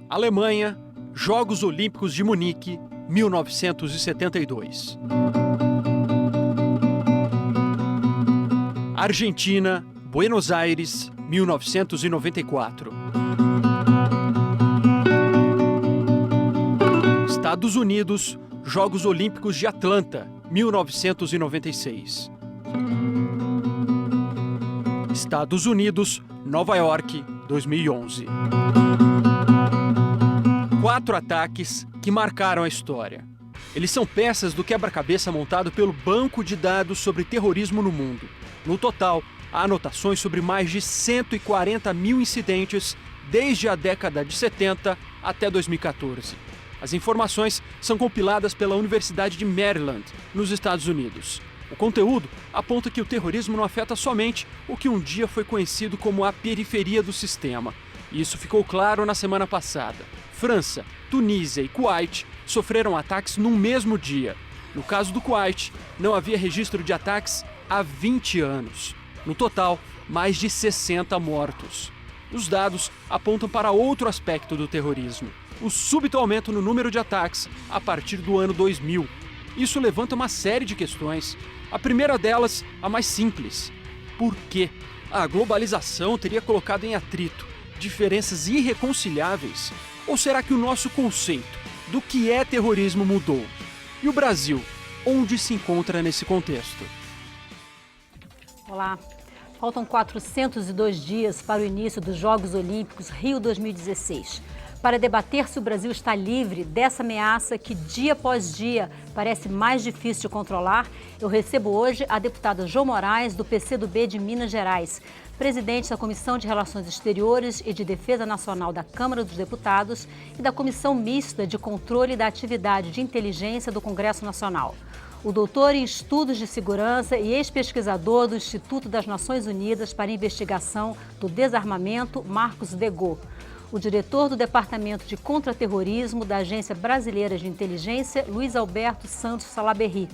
Alemanha, Jogos Olímpicos de Munique, 1972. Argentina, Buenos Aires, 1994. Estados Unidos, Jogos Olímpicos de Atlanta, 1996. Estados Unidos, Nova York, 2011. 4 ataques que marcaram a história. Eles são peças do quebra-cabeça montado pelo Banco de Dados sobre Terrorismo no Mundo. No total, há anotações sobre mais de 140 mil incidentes desde a década de 70 até 2014. As informações são compiladas pela Universidade de Maryland, nos Estados Unidos. O conteúdo aponta que o terrorismo não afeta somente o que um dia foi conhecido como a periferia do sistema. E isso ficou claro na semana passada. França, Tunísia e Kuwait sofreram ataques no mesmo dia. No caso do Kuwait, não havia registro de ataques há 20 anos. No total, mais de 60 mortos. Os dados apontam para outro aspecto do terrorismo: o súbito aumento no número de ataques a partir do ano 2000. Isso levanta uma série de questões. A primeira delas, a mais simples: por quê? A globalização teria colocado em atrito diferenças irreconciliáveis? Ou será que o nosso conceito do que é terrorismo mudou? E o Brasil, onde se encontra nesse contexto? Olá. Faltam 402 dias para o início dos Jogos Olímpicos Rio 2016. Para debater se o Brasil está livre dessa ameaça que, dia após dia, parece mais difícil de controlar, eu recebo hoje a deputada Jô Moraes, do PCdoB de Minas Gerais, presidente da Comissão de Relações Exteriores e de Defesa Nacional da Câmara dos Deputados e da Comissão Mista de Controle da Atividade de Inteligência do Congresso Nacional. O doutor em Estudos de Segurança e ex-pesquisador do Instituto das Nações Unidas para a Investigação do Desarmamento, Marcos Degot. O diretor do Departamento de Contra-Terrorismo da Agência Brasileira de Inteligência, Luiz Alberto Santos Salaberry.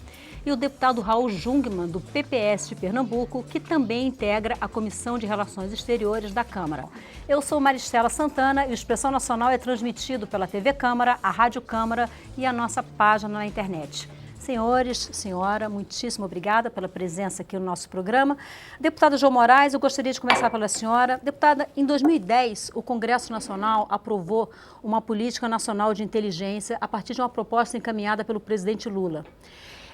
E o deputado Raul Jungmann, do PPS de Pernambuco, que também integra a Comissão de Relações Exteriores da Câmara. Eu sou Maristela Santana e o Expressão Nacional é transmitido pela TV Câmara, a Rádio Câmara e a nossa página na internet. Senhores, senhora, muitíssimo obrigada pela presença aqui no nosso programa. Deputada Jô Moraes, eu gostaria de começar pela senhora. Deputada, em 2010, o Congresso Nacional aprovou uma política nacional de inteligência a partir de uma proposta encaminhada pelo presidente Lula.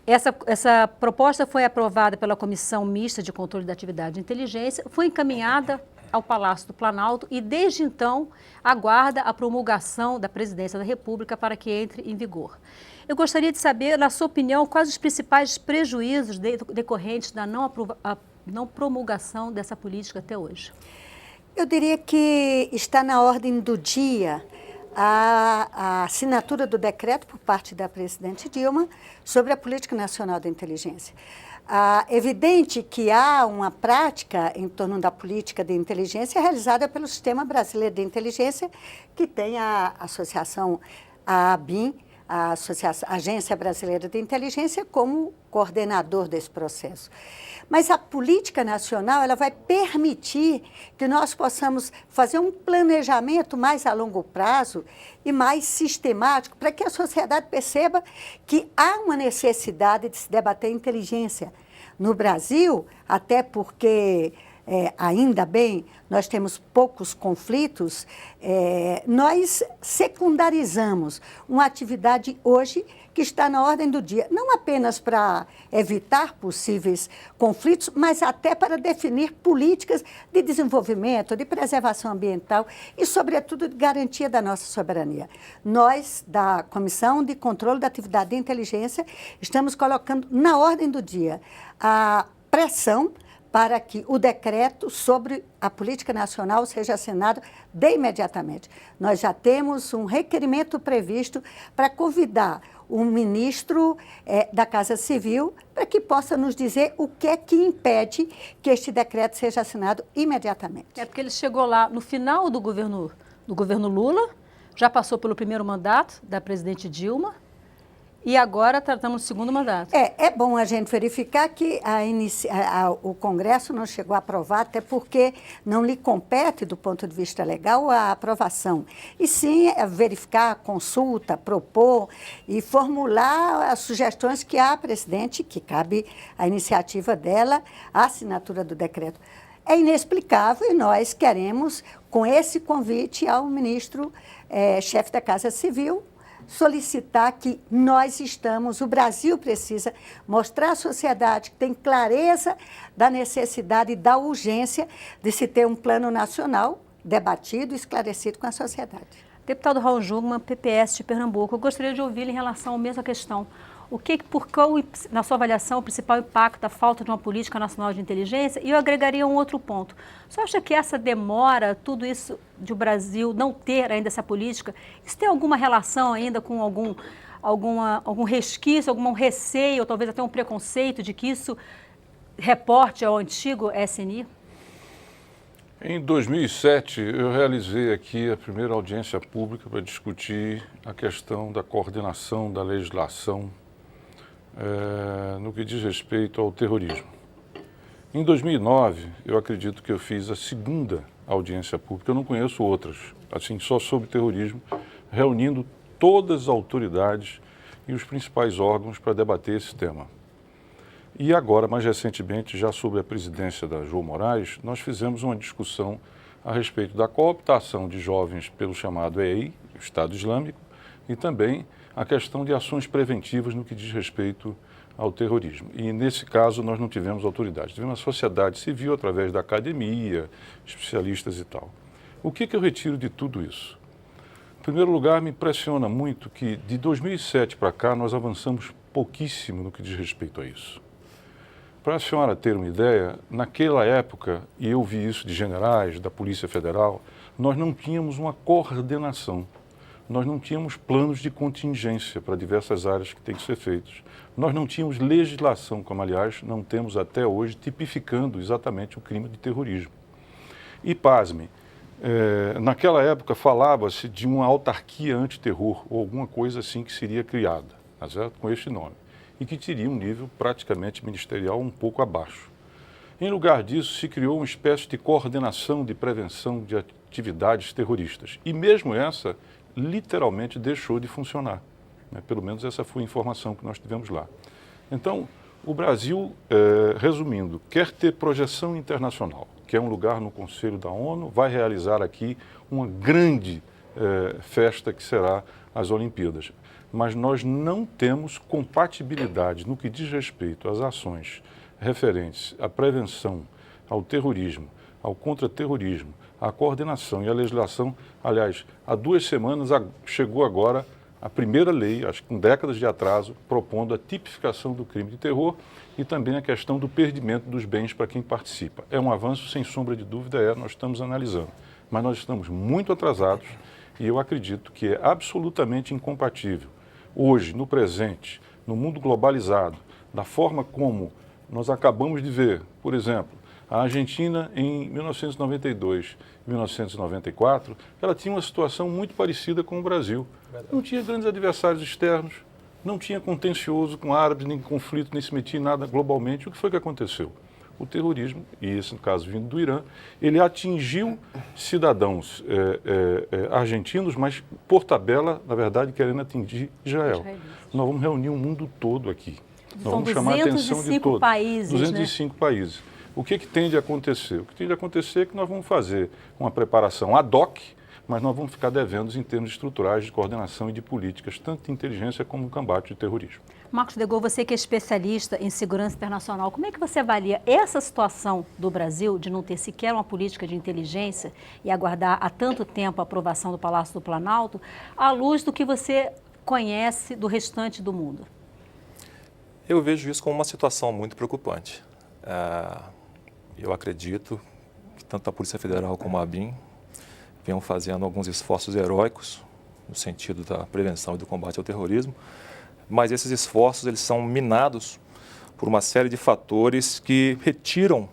Essa proposta foi aprovada pela Comissão Mista de Controle da Atividade de Inteligência, foi encaminhada ao Palácio do Planalto e, desde então, aguarda a promulgação da Presidência da República para que entre em vigor. Eu gostaria de saber, na sua opinião, quais os principais prejuízos decorrentes da não promulgação dessa política até hoje. Eu diria que está na ordem do dia a assinatura do decreto por parte da presidente Dilma sobre a Política Nacional da Inteligência. É evidente que há uma prática em torno da política de inteligência realizada pelo Sistema Brasileiro de Inteligência, que tem a associação, a ABIN, a Agência Brasileira de Inteligência, como coordenador desse processo. Mas a política nacional ela vai permitir que nós possamos fazer um planejamento mais a longo prazo e mais sistemático para que a sociedade perceba que há uma necessidade de se debater inteligência. No Brasil, até porque, ainda bem, nós temos poucos conflitos, nós secundarizamos uma atividade hoje que está na ordem do dia, não apenas para evitar possíveis conflitos, mas até para definir políticas de desenvolvimento, de preservação ambiental e, sobretudo, de garantia da nossa soberania. Nós, da Comissão de Controle da Atividade de Inteligência, estamos colocando na ordem do dia a pressão para que o decreto sobre a política nacional seja assinado de imediatamente. Nós já temos um requerimento previsto para convidar o ministro da Casa Civil para que possa nos dizer o que é que impede que este decreto seja assinado imediatamente. É porque ele chegou lá no final do governo Lula, já passou pelo primeiro mandato da presidente Dilma E agora tratamos do segundo mandato. É bom a gente verificar que o Congresso não chegou a aprovar, até porque não lhe compete, do ponto de vista legal, a aprovação. E sim verificar, consulta, propor e formular as sugestões que a presidente, que cabe a iniciativa dela, a assinatura do decreto. É inexplicável e nós queremos, com esse convite ao ministro, chefe da Casa Civil, solicitar que o Brasil precisa mostrar à sociedade que tem clareza da necessidade e da urgência de se ter um plano nacional debatido e esclarecido com a sociedade. Deputado Raul Jungmann, PPS de Pernambuco, eu gostaria de ouvi-lo em relação à mesma questão. Por qual, na sua avaliação, o principal impacto da falta de uma política nacional de inteligência? E eu agregaria um outro ponto. Você acha que essa demora, tudo isso de o Brasil não ter ainda essa política, isso tem alguma relação ainda com algum resquício, algum receio, ou talvez até um preconceito de que isso reporte ao antigo SNI? Em 2007, eu realizei aqui a primeira audiência pública para discutir a questão da coordenação da legislação no que diz respeito ao terrorismo. Em 2009, eu acredito que eu fiz a segunda audiência pública, eu não conheço outras, assim, só sobre terrorismo, reunindo todas as autoridades e os principais órgãos para debater esse tema. E agora, mais recentemente, já sob a presidência da João Moraes, nós fizemos uma discussão a respeito da cooptação de jovens pelo chamado EI, Estado Islâmico, e também a questão de ações preventivas no que diz respeito ao terrorismo. E, nesse caso, nós não tivemos autoridade. Tivemos a sociedade civil, através da academia, especialistas e tal. O que eu retiro de tudo isso? Em primeiro lugar, me impressiona muito que, de 2007 para cá, nós avançamos pouquíssimo no que diz respeito a isso. Para a senhora ter uma ideia, naquela época, e eu vi isso de generais, da Polícia Federal, nós não tínhamos uma coordenação. Nós não tínhamos planos de contingência para diversas áreas que têm que ser feitos. Nós não tínhamos legislação, como, aliás, não temos até hoje, tipificando exatamente o crime de terrorismo. E, pasme, naquela época falava-se de uma autarquia antiterror, ou alguma coisa assim que seria criada, tá certo? Com este nome, e que teria um nível praticamente ministerial um pouco abaixo. Em lugar disso, se criou uma espécie de coordenação de prevenção de atividades terroristas. E mesmo essa, literalmente, deixou de funcionar. Pelo menos essa foi a informação que nós tivemos lá. Então, o Brasil, resumindo, quer ter projeção internacional, que é um lugar no Conselho da ONU, vai realizar aqui uma grande festa que será as Olimpíadas. Mas nós não temos compatibilidade no que diz respeito às ações referentes à prevenção, ao terrorismo, ao contra-terrorismo, à coordenação e à legislação. Aliás, há 2 semanas chegou agora a primeira lei, acho que com décadas de atraso, propondo a tipificação do crime de terror e também a questão do perdimento dos bens para quem participa. É um avanço, sem sombra de dúvida, nós estamos analisando. Mas nós estamos muito atrasados e eu acredito que é absolutamente incompatível. Hoje, no presente, no mundo globalizado, da forma como nós acabamos de ver, por exemplo, a Argentina em 1992 e 1994, ela tinha uma situação muito parecida com o Brasil. Não tinha grandes adversários externos, não tinha contencioso com árabes, nem conflito, nem se metia em nada globalmente. O que foi que aconteceu? O terrorismo, e esse no caso vindo do Irã, ele atingiu cidadãos argentinos, mas por tabela, na verdade, querendo atingir Israel. Nós vamos reunir o mundo todo aqui. Nós vamos chamar a atenção de todos. 205 países. O que tende a acontecer? O que tende a acontecer é que nós vamos fazer uma preparação ad hoc, mas nós vamos ficar devendo em termos estruturais de coordenação e de políticas, tanto de inteligência como de combate ao terrorismo. Marcos de Gaulle, você que é especialista em segurança internacional, como é que você avalia essa situação do Brasil de não ter sequer uma política de inteligência e aguardar há tanto tempo a aprovação do Palácio do Planalto, à luz do que você conhece do restante do mundo? Eu vejo isso como uma situação muito preocupante. Eu acredito que tanto a Polícia Federal como a ABIN venham fazendo alguns esforços heróicos no sentido da prevenção e do combate ao terrorismo, mas esses esforços eles são minados por uma série de fatores que retiram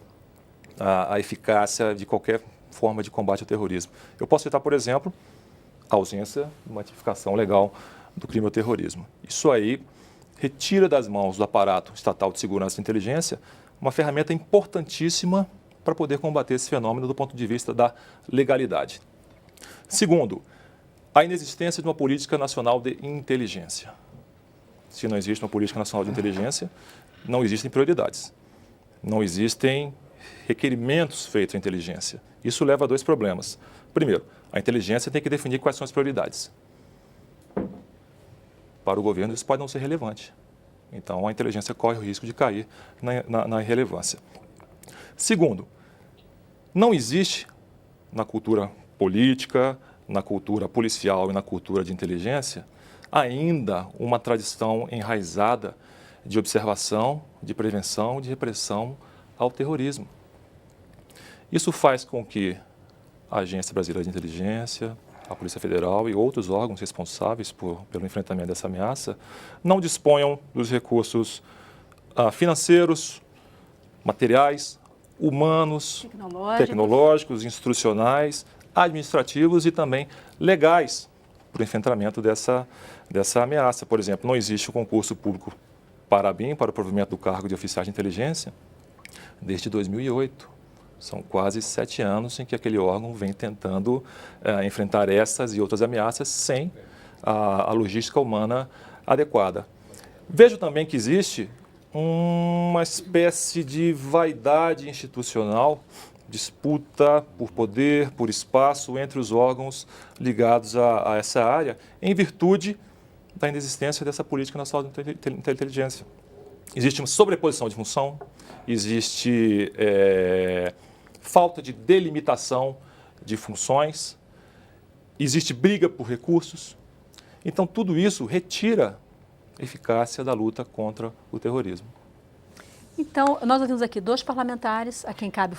a eficácia de qualquer forma de combate ao terrorismo. Eu posso citar, por exemplo, a ausência de uma tipificação legal do crime ao terrorismo. Isso aí retira das mãos do aparato estatal de segurança e inteligência uma ferramenta importantíssima para poder combater esse fenômeno do ponto de vista da legalidade. Segundo, a inexistência de uma política nacional de inteligência. Se não existe uma política nacional de inteligência, não existem prioridades. Não existem requerimentos feitos à inteligência. Isso leva a dois problemas. Primeiro, a inteligência tem que definir quais são as prioridades. Para o governo, isso pode não ser relevante. Então, a inteligência corre o risco de cair na irrelevância. Segundo, não existe na cultura política, na cultura policial e na cultura de inteligência ainda uma tradição enraizada de observação, de prevenção, de repressão ao terrorismo. Isso faz com que a Agência Brasileira de Inteligência, a Polícia Federal e outros órgãos responsáveis pelo enfrentamento dessa ameaça não disponham dos recursos financeiros, materiais, humanos, tecnológicos, institucionais, administrativos e também legais para o enfrentamento dessa ameaça. Por exemplo, não existe o concurso público para a ABIN, para o provimento do cargo de oficiais de inteligência, desde 2008. São quase 7 anos em que aquele órgão vem tentando enfrentar essas e outras ameaças sem a logística humana adequada. Vejo também que existe uma espécie de vaidade institucional, disputa por poder, por espaço entre os órgãos ligados a essa área, em virtude da inexistência dessa política nacional de inteligência. Existe uma sobreposição de função, existe falta de delimitação de funções, existe briga por recursos. Então, tudo isso retira a eficácia da luta contra o terrorismo. Então, nós ouvimos aqui 2 parlamentares, a quem cabe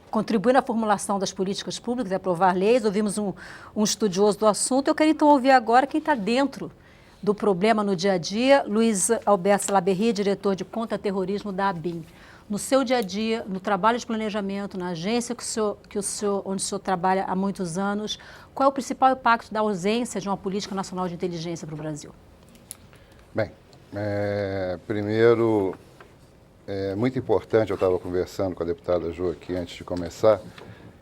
contribuir na formulação das políticas públicas e aprovar leis. Ouvimos um estudioso do assunto. Eu quero então ouvir agora quem está dentro do problema no dia a dia, Luiz Alberto Salaberry, diretor de contra-terrorismo da ABIN. No seu dia a dia, no trabalho de planejamento, na agência onde o senhor trabalha há muitos anos, qual é o principal impacto da ausência de uma política nacional de inteligência para o Brasil? Bem, primeiro, é muito importante, eu estava conversando com a deputada Jo aqui antes de começar,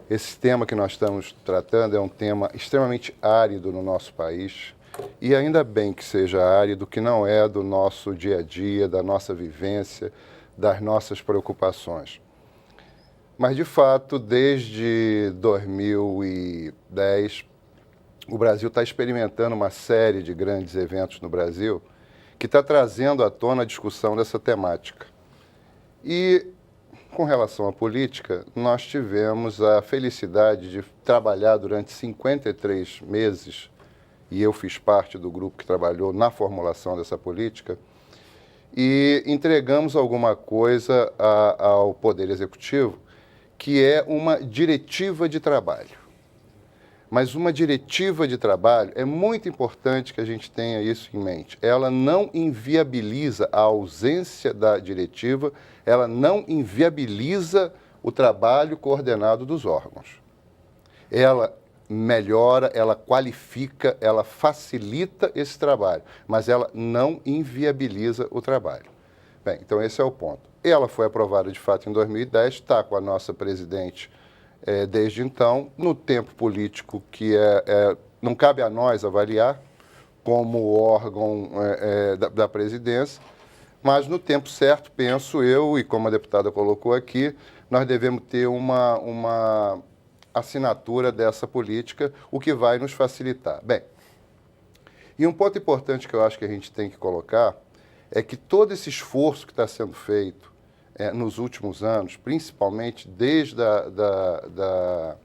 esse tema que nós estamos tratando é um tema extremamente árido no nosso país, e ainda bem que seja árido, que não é do nosso dia a dia, da nossa vivência, das nossas preocupações. Mas, de fato, desde 2010, o Brasil está experimentando uma série de grandes eventos no Brasil que está trazendo à tona a discussão dessa temática. E, com relação à política, nós tivemos a felicidade de trabalhar durante 53 meses, e eu fiz parte do grupo que trabalhou na formulação dessa política, e entregamos alguma coisa ao Poder Executivo, que é uma diretiva de trabalho. Mas uma diretiva de trabalho, é muito importante que a gente tenha isso em mente. Ela não inviabiliza a ausência da diretiva, ela não inviabiliza o trabalho coordenado dos órgãos. Ela melhora, ela qualifica, ela facilita esse trabalho, mas ela não inviabiliza o trabalho. Bem, então esse é o ponto. Ela foi aprovada de fato em 2010, está com a nossa presidente desde então, no tempo político que não cabe a nós avaliar como órgão da presidência, mas no tempo certo, penso eu, e como a deputada colocou aqui, nós devemos ter uma assinatura dessa política, o que vai nos facilitar. Bem, e um ponto importante que eu acho que a gente tem que colocar é que todo esse esforço que está sendo feito nos últimos anos, principalmente desde da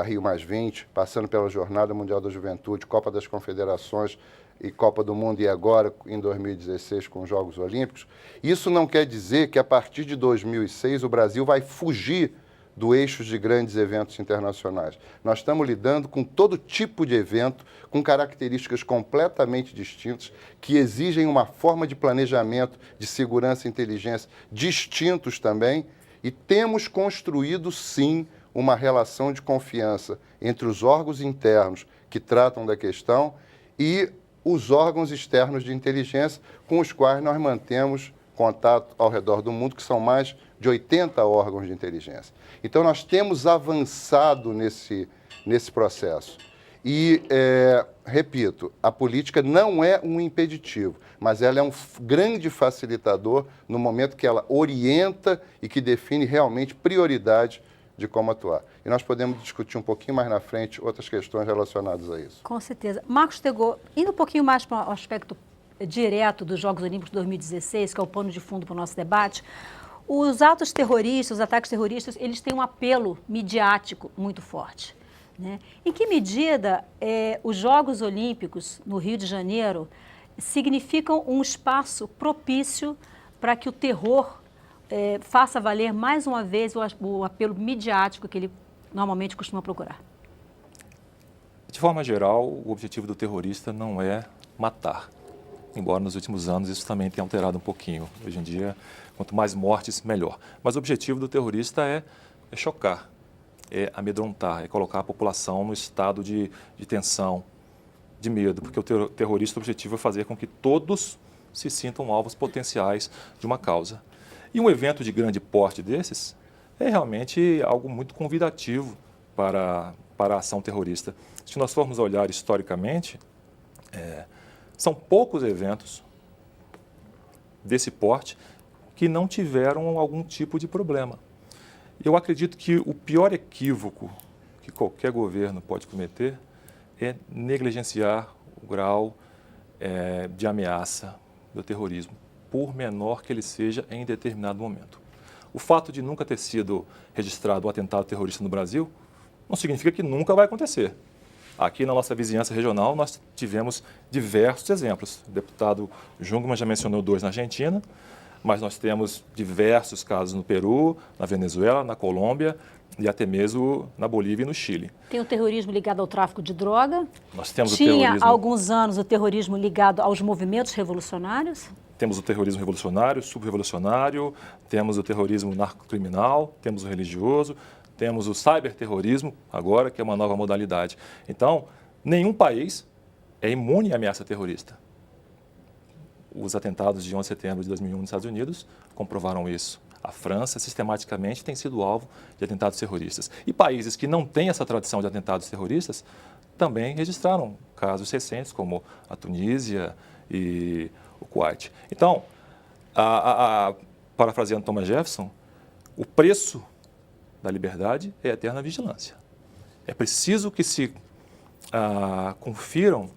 Rio+20, passando pela Jornada Mundial da Juventude, Copa das Confederações e Copa do Mundo, e agora em 2016 com os Jogos Olímpicos, isso não quer dizer que a partir de 2006 o Brasil vai fugir do eixo de grandes eventos internacionais. Nós estamos lidando com todo tipo de evento, com características completamente distintas, que exigem uma forma de planejamento, de segurança e inteligência distintos também, e temos construído, sim, uma relação de confiança entre os órgãos internos que tratam da questão e os órgãos externos de inteligência com os quais nós mantemos contato ao redor do mundo, que são mais de 80 órgãos de inteligência. Então, nós temos avançado nesse processo. E, repito, a política não é um impeditivo, mas ela é um grande facilitador no momento que ela orienta e que define realmente prioridade de como atuar. E nós podemos discutir um pouquinho mais na frente outras questões relacionadas a isso. Com certeza. Marcos Tegô, indo um pouquinho mais para o aspecto direto dos Jogos Olímpicos de 2016, que é o pano de fundo para o nosso debate, os atos terroristas, os ataques terroristas, eles têm um apelo midiático muito forte, né? Em que medida os Jogos Olímpicos no Rio de Janeiro significam um espaço propício para que o terror faça valer mais uma vez o apelo midiático que ele normalmente costuma procurar? De forma geral, o objetivo do terrorista não é matar, embora nos últimos anos isso também tenha alterado um pouquinho. Hoje em dia, quanto mais mortes, melhor. Mas o objetivo do terrorista é chocar, é amedrontar, é colocar a população no estado de tensão, de medo, porque o terrorista, o objetivo é fazer com que todos se sintam alvos potenciais de uma causa. E um evento de grande porte desses é realmente algo muito convidativo para a ação terrorista. Se nós formos olhar historicamente, são poucos eventos desse porte que não tiveram algum tipo de problema. Eu acredito que o pior equívoco que qualquer governo pode cometer é negligenciar o grau de ameaça do terrorismo, por menor que ele seja em determinado momento. O fato de nunca ter sido registrado um atentado terrorista no Brasil não significa que nunca vai acontecer. Aqui na nossa vizinhança regional nós tivemos diversos exemplos. O deputado Jungmann já mencionou 2 na Argentina, mas nós temos diversos casos no Peru, na Venezuela, na Colômbia e até mesmo na Bolívia e no Chile. Tem o terrorismo ligado ao tráfico de droga. Nós temos Tinha, o terrorismo... há alguns anos, o terrorismo ligado aos movimentos revolucionários. Temos o terrorismo revolucionário, subrevolucionário, temos o terrorismo narcocriminal, temos o religioso, temos o cyberterrorismo agora, que é uma nova modalidade. Então, nenhum país é imune à ameaça terrorista. Os atentados de 11 de setembro de 2001 nos Estados Unidos comprovaram isso. A França, sistematicamente, tem sido alvo de atentados terroristas. E países que não têm essa tradição de atentados terroristas também registraram casos recentes, como a Tunísia e o Kuwait. Então, parafraseando Thomas Jefferson, o preço da liberdade é a eterna vigilância. É preciso que se confiram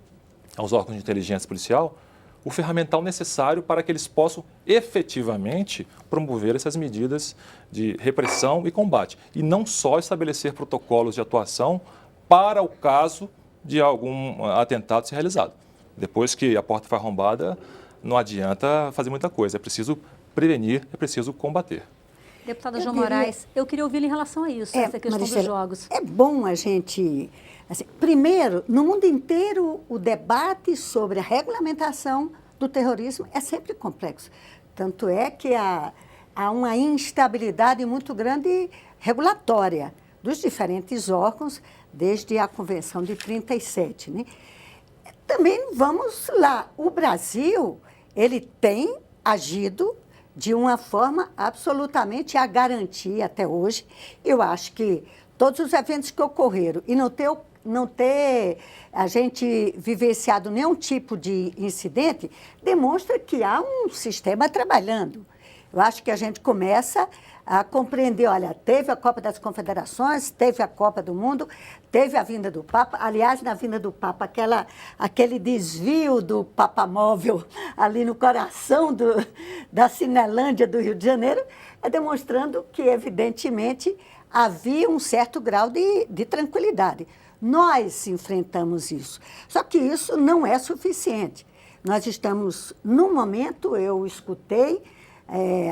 aos órgãos de inteligência policial o ferramental necessário para que eles possam efetivamente promover essas medidas de repressão e combate. E não só estabelecer protocolos de atuação para o caso de algum atentado ser realizado. Depois que a porta foi arrombada, não adianta fazer muita coisa. É preciso prevenir, é preciso combater. Deputada João Moraes, eu queria ouvi-la em relação a isso, essa questão dos jogos. É bom a gente... Assim, primeiro, no mundo inteiro, o debate sobre a regulamentação do terrorismo é sempre complexo. Tanto é que há uma instabilidade muito grande regulatória dos diferentes órgãos, desde a Convenção de 1937. Né? Também, vamos lá, o Brasil, ele tem agido de uma forma absolutamente a garantir até hoje. Eu acho que todos os eventos que ocorreram e não ter a gente vivenciado nenhum tipo de incidente, demonstra que há um sistema trabalhando. Eu acho que a gente começa a compreender, olha, teve a Copa das Confederações, teve a Copa do Mundo, teve a vinda do Papa. Aliás, na vinda do Papa, aquele desvio do Papamóvel ali no coração da Cinelândia do Rio de Janeiro, demonstrando que, evidentemente, havia um certo grau de tranquilidade. Nós enfrentamos isso. Só que isso não é suficiente. Nós estamos, no momento, eu escutei,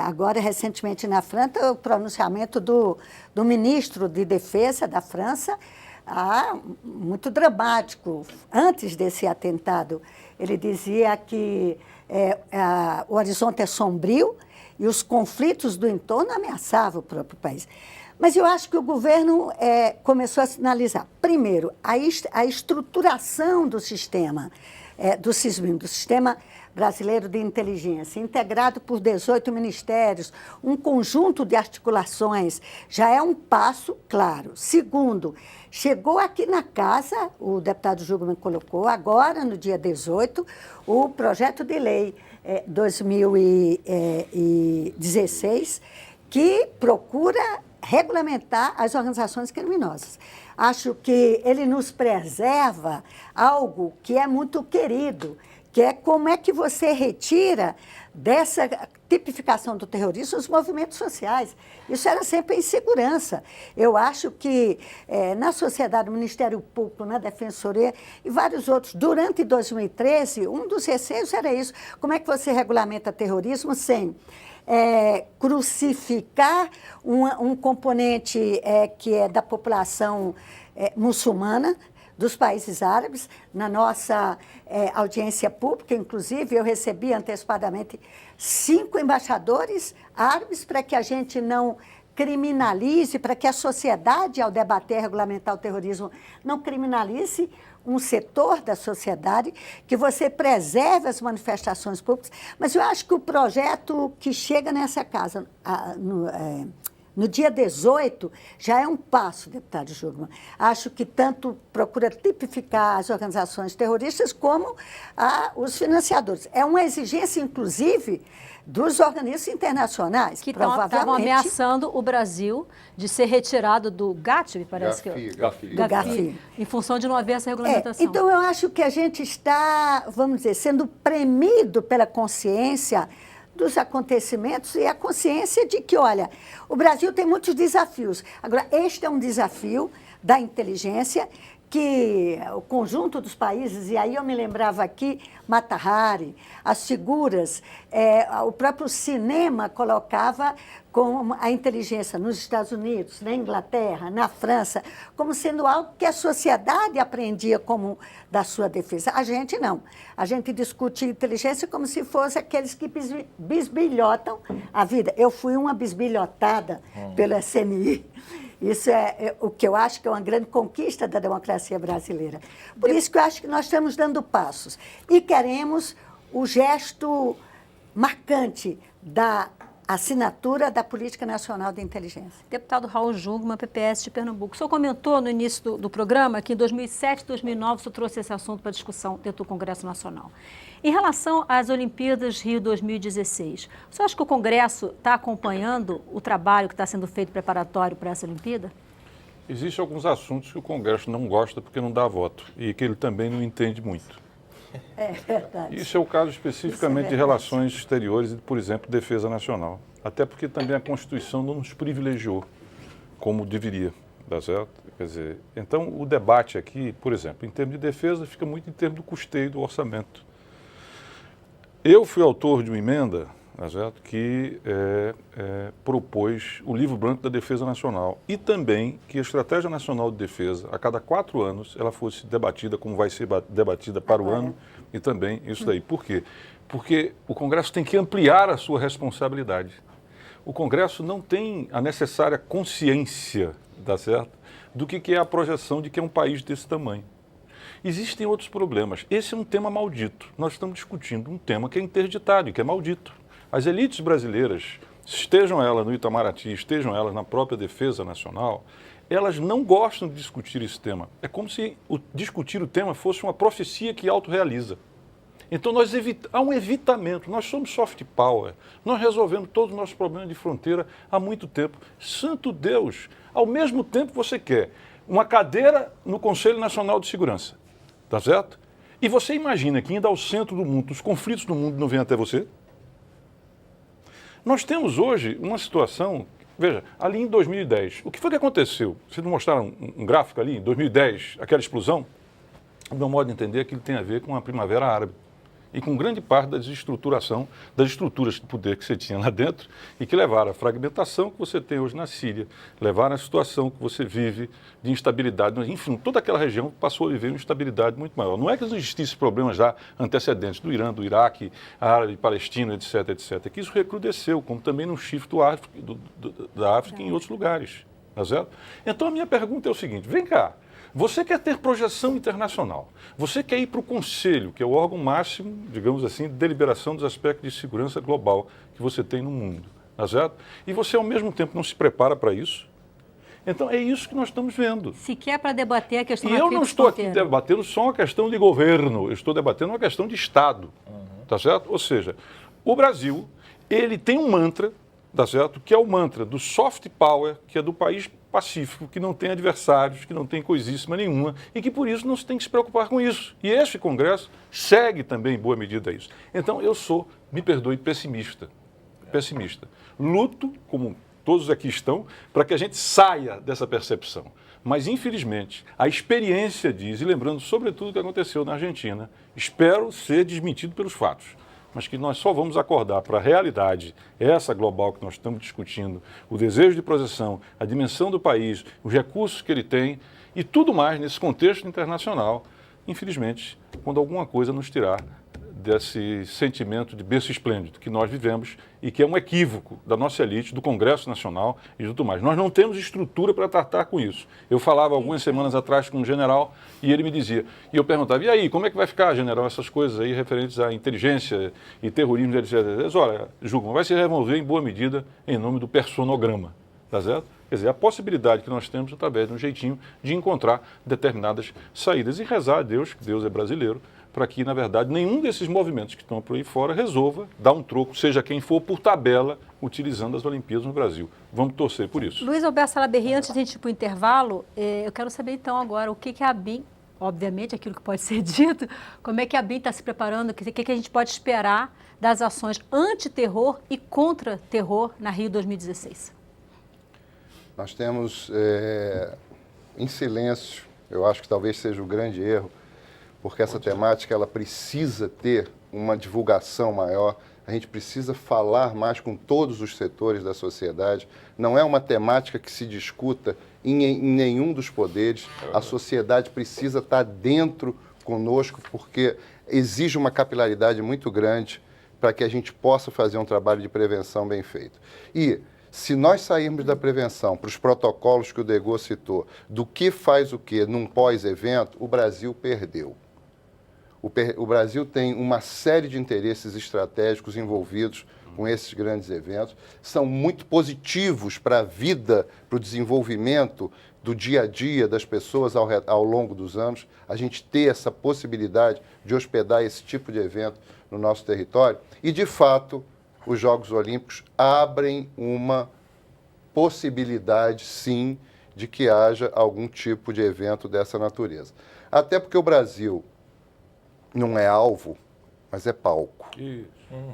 agora recentemente na França, o pronunciamento do ministro de Defesa da França, muito dramático. Antes desse atentado, ele dizia que o horizonte é sombrio e os conflitos do entorno ameaçavam o próprio país. Mas eu acho que o governo começou a sinalizar, primeiro, a estruturação do sistema do SISMIN, do Sistema Brasileiro de Inteligência, integrado por 18 ministérios, um conjunto de articulações, já é um passo claro. Segundo, chegou aqui na casa, o deputado Jungmann colocou, agora, no dia 18, o projeto de lei 2016, que procura regulamentar as organizações criminosas. Acho que ele nos preserva algo que é muito querido, que é como é que você retira dessa tipificação do terrorismo os movimentos sociais. Isso era sempre a insegurança. Eu acho que na sociedade, no Ministério Público, na Defensoria e vários outros, durante 2013, um dos receios era isso. Como é que você regulamenta terrorismo sem crucificar um componente que é da população muçulmana, dos países árabes? Na nossa audiência pública, inclusive, eu recebi antecipadamente 5 embaixadores árabes para que a gente não criminalize, para que a sociedade, ao debater, regulamentar o terrorismo, não criminalize um setor da sociedade, que você preserve as manifestações públicas. Mas eu acho que o projeto que chega nessa casa, no dia 18, já é um passo, deputado Jungmann. Acho que tanto procura tipificar as organizações terroristas como os financiadores. É uma exigência, inclusive, dos organismos internacionais. Que estavam ameaçando o Brasil de ser retirado do GAFI, me parece GAFI, em função de não haver essa regulamentação. Então, eu acho que a gente está, vamos dizer, sendo premido pela consciência dos acontecimentos e a consciência de que, olha, o Brasil tem muitos desafios. Agora, este é um desafio da inteligência que o conjunto dos países, e aí eu me lembrava aqui, Mata Hari, as figuras, o próprio cinema colocava com a inteligência nos Estados Unidos, na Inglaterra, na França, como sendo algo que a sociedade aprendia como da sua defesa. A gente não. A gente discute inteligência como se fosse aqueles que bisbilhotam a vida. Eu fui uma bisbilhotada pelo SNI. Isso é o que eu acho que é uma grande conquista da democracia brasileira. Por isso que eu acho que nós estamos dando passos. E queremos o gesto marcante da assinatura da Política Nacional de Inteligência. Deputado Raul Jungmann, PPS de Pernambuco. O senhor comentou no início do programa que em 2007 e 2009 o senhor trouxe esse assunto para discussão dentro do Congresso Nacional. Em relação às Olimpíadas Rio 2016, o senhor acha que o Congresso está acompanhando o trabalho que está sendo feito preparatório para essa Olimpíada? Existem alguns assuntos que o Congresso não gosta porque não dá voto e que ele também não entende muito. É verdade. Isso é o caso especificamente de relações exteriores e, por exemplo, defesa nacional. Até porque também a Constituição não nos privilegiou como deveria, tá certo? Quer dizer, então o debate aqui, por exemplo, em termos de defesa, fica muito em termos do custeio do orçamento. Eu fui autor de uma emenda, tá certo, que propôs o livro branco da defesa nacional e também que a Estratégia Nacional de Defesa, a cada 4 anos, ela fosse debatida como vai ser debatida para o ano e também isso daí. Por quê? Porque o Congresso tem que ampliar a sua responsabilidade. O Congresso não tem a necessária consciência, tá certo, do que é a projeção de que é um país desse tamanho. Existem outros problemas. Esse é um tema maldito. Nós estamos discutindo um tema que é interditado, que é maldito. As elites brasileiras, estejam elas no Itamaraty, estejam elas na própria defesa nacional, elas não gostam de discutir esse tema. É como se discutir o tema fosse uma profecia que autorrealiza. Então há um evitamento. Nós somos soft power. Nós resolvemos todos os nossos problemas de fronteira há muito tempo. Santo Deus! Ao mesmo tempo você quer uma cadeira no Conselho Nacional de Segurança. Tá certo? E você imagina que indo ao centro do mundo, os conflitos do mundo não vêm até você? Nós temos hoje uma situação, veja, ali em 2010, o que foi que aconteceu? Vocês não mostraram um gráfico ali, em 2010, aquela explosão? Do meu modo de entender, aquilo tem a ver com a Primavera Árabe e com grande parte da desestruturação das estruturas de poder que você tinha lá dentro e que levaram à fragmentação que você tem hoje na Síria, levaram à situação que você vive de instabilidade. Enfim, toda aquela região passou a viver uma instabilidade muito maior. Não é que não existissem problemas já antecedentes do Irã, do Iraque, Árabe, Palestina, etc., etc. É que isso recrudesceu, como também no chifre da África e em outros lugares. Tá certo? Então, a minha pergunta é o seguinte, vem cá, Você quer ter projeção internacional, você quer ir para o Conselho, que é o órgão máximo, digamos assim, de deliberação dos aspectos de segurança global que você tem no mundo, tá certo? E você, ao mesmo tempo, não se prepara para isso. Então, é isso que nós estamos vendo. Sequer para debater a questão E da eu não estou aqui fronteira. debatendo só uma questão de governo, eu estou debatendo uma questão de Estado, tá certo? Ou seja, o Brasil, ele tem um mantra, tá certo? Que é o mantra do soft power, que é do país pacífico, que não tem adversários, que não tem coisíssima nenhuma e que por isso não se tem que se preocupar com isso. E este Congresso segue também em boa medida isso. Então eu sou, me perdoe, pessimista. Luto, como todos aqui estão, para que a gente saia dessa percepção. Mas, infelizmente, a experiência diz, e lembrando sobretudo o que aconteceu na Argentina, espero ser desmentido pelos fatos, mas que nós só vamos acordar para a realidade, essa global que nós estamos discutindo, o desejo de projeção, a dimensão do país, os recursos que ele tem e tudo mais nesse contexto internacional, infelizmente, quando alguma coisa nos tirar desse sentimento de berço esplêndido que nós vivemos e que é um equívoco da nossa elite, do Congresso Nacional e tudo mais. Nós não temos estrutura para tratar com isso. Eu falava algumas semanas atrás com um general e ele me dizia, e eu perguntava, e aí, como é que vai ficar, general, essas coisas aí referentes à inteligência e terrorismo, etc. Ele disse, olha, Juca, vai se resolver em boa medida em nome do personograma, tá certo? Quer dizer, a possibilidade que nós temos através de um jeitinho de encontrar determinadas saídas e rezar a Deus, que Deus é brasileiro, para que, na verdade, nenhum desses movimentos que estão por aí fora resolva dar um troco, seja quem for, por tabela, utilizando as Olimpíadas no Brasil. Vamos torcer por isso. Luiz Alberto Salaberry, antes de a gente ir para o intervalo, eu quero saber então agora o que a ABIN, obviamente aquilo que pode ser dito, como é que a ABIN está se preparando, o que a gente pode esperar das ações anti-terror e contra-terror na Rio 2016? Nós temos, em silêncio, eu acho que talvez seja o grande erro, porque essa temática ela precisa ter uma divulgação maior, a gente precisa falar mais com todos os setores da sociedade. Não é uma temática que se discuta em nenhum dos poderes, a sociedade precisa estar dentro conosco, porque exige uma capilaridade muito grande para que a gente possa fazer um trabalho de prevenção bem feito. E se nós sairmos da prevenção para os protocolos que o Degô citou, do que faz o que num pós-evento, o Brasil perdeu. O Brasil tem uma série de interesses estratégicos envolvidos com esses grandes eventos, são muito positivos para a vida, para o desenvolvimento do dia a dia das pessoas ao longo dos anos, a gente ter essa possibilidade de hospedar esse tipo de evento no nosso território. E, de fato, os Jogos Olímpicos abrem uma possibilidade, sim, de que haja algum tipo de evento dessa natureza. Até porque o Brasil não é alvo, mas é palco.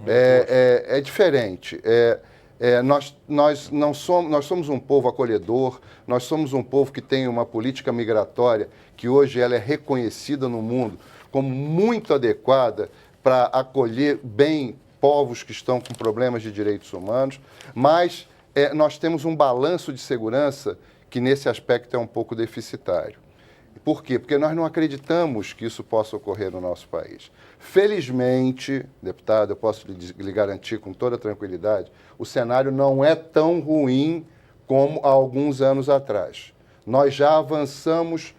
É diferente. Nós somos um povo acolhedor, nós somos um povo que tem uma política migratória que hoje ela é reconhecida no mundo como muito adequada para acolher bem povos que estão com problemas de direitos humanos, mas nós temos um balanço de segurança que nesse aspecto é um pouco deficitário. Por quê? Porque nós não acreditamos que isso possa ocorrer no nosso país. Felizmente, deputado, eu posso lhe garantir com toda tranquilidade, o cenário não é tão ruim como há alguns anos atrás. Nós já avançamos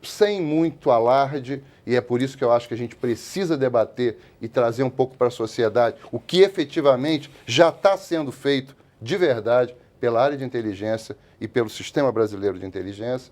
sem muito alarde, e é por isso que eu acho que a gente precisa debater e trazer um pouco para a sociedade o que efetivamente já está sendo feito de verdade pela área de inteligência e pelo Sistema Brasileiro de Inteligência.